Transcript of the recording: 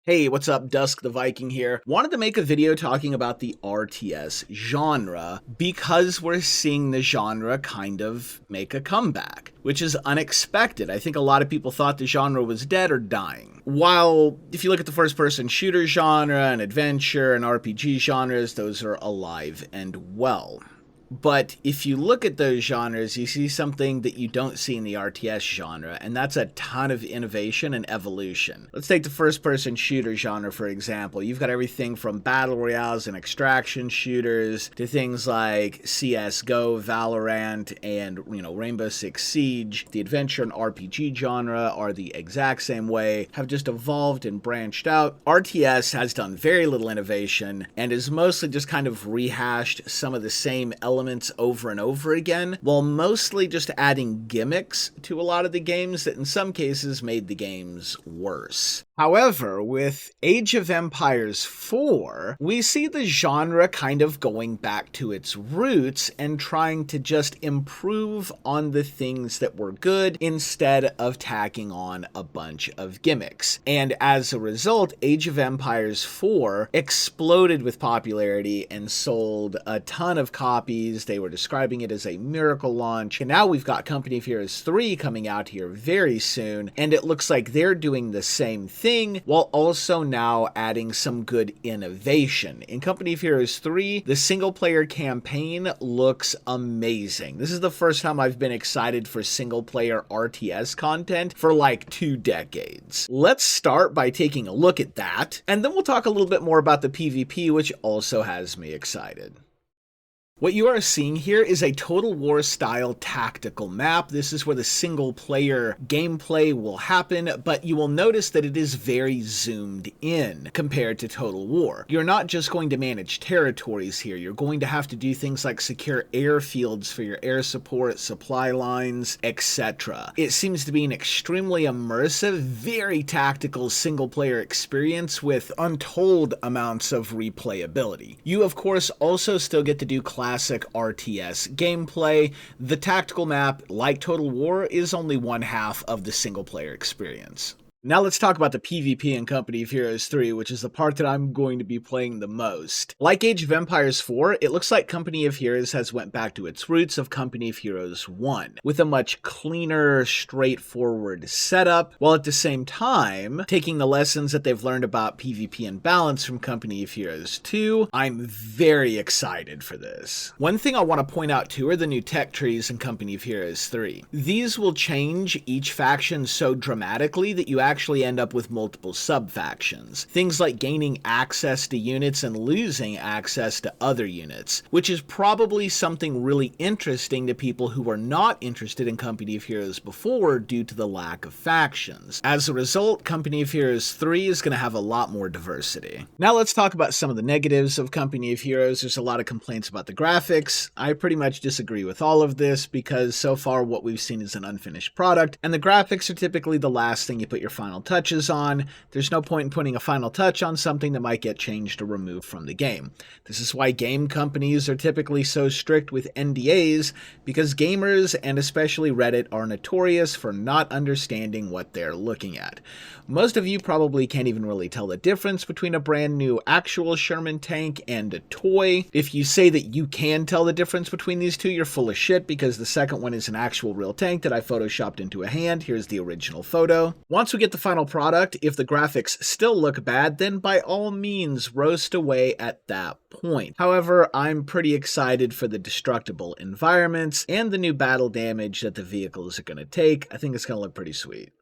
Hey, what's up? Dusk the Viking here. Wanted to make a video talking about the RTS genre because we're seeing the genre kind of make a comeback, which is unexpected. I think a lot of people thought the genre was dead or dying. While if you look at the first-person shooter genre and adventure and RPG genres, those are alive and well. But if you look at those genres, you see something that you don't see in the RTS genre, and that's a ton of innovation and evolution. Let's take the first-person shooter genre, for example. You've got everything from battle royales and extraction shooters to things like CSGO, Valorant, and, Rainbow Six Siege. The adventure and RPG genre are the exact same way, have just evolved and branched out. RTS has done very little innovation and is mostly just kind of rehashed some of the same elements over and over again, while mostly just adding gimmicks to a lot of the games that in some cases made the games worse. However, with Age of Empires 4, we see the genre kind of going back to its roots and trying to just improve on the things that were good instead of tacking on a bunch of gimmicks. And as a result, Age of Empires 4 exploded with popularity and sold a ton of copies. They were describing it as a miracle launch. And now we've got Company of Heroes 3 coming out here very soon, and it looks like they're doing the same thing while also now adding some good innovation. In Company of Heroes 3, the single-player campaign looks amazing. This is the first time I've been excited for single-player RTS content for like 2 decades. Let's start by taking a look at that, and then we'll talk a little bit more about the PvP, which also has me excited. What you are seeing here is a Total War style tactical map. This is where the single player gameplay will happen, but you will notice that it is very zoomed in compared to Total War. You're not just going to manage territories here. You're going to have to do things like secure airfields for your air support, supply lines, etc. It seems to be an extremely immersive, very tactical single player experience with untold amounts of replayability. You, of course, also still get to do classic RTS gameplay. The tactical map, like Total War, is only one half of the single player experience. Now let's talk about the PvP in Company of Heroes 3, which is the part that I'm going to be playing the most. Like Age of Empires 4, it looks like Company of Heroes has went back to its roots of Company of Heroes 1, with a much cleaner, straightforward setup, while at the same time, taking the lessons that they've learned about PvP and balance from Company of Heroes 2. I'm very excited for this. One thing I want to point out too are the new tech trees in Company of Heroes 3. These will change each faction so dramatically that you actually end up with multiple sub-factions. Things like gaining access to units and losing access to other units, which is probably something really interesting to people who were not interested in Company of Heroes before due to the lack of factions. As a result, Company of Heroes 3 is going to have a lot more diversity. Now let's talk about some of the negatives of Company of Heroes. There's a lot of complaints about the graphics. I pretty much disagree with all of this because so far what we've seen is an unfinished product, and the graphics are typically the last thing you put your final touches on. There's no point in putting a final touch on something that might get changed or removed from the game. This is why game companies are typically so strict with NDAs, because gamers, and especially Reddit, are notorious for not understanding what they're looking at. Most of you probably can't even really tell the difference between a brand new actual Sherman tank and a toy. If you say that you can tell the difference between these two, you're full of shit, because the second one is an actual real tank that I photoshopped into a hand. Here's the original photo. Once we get the final product, if the graphics still look bad, then by all means roast away at that point. However, I'm pretty excited for the destructible environments and the new battle damage that the vehicles are going to take. I think it's going to look pretty sweet.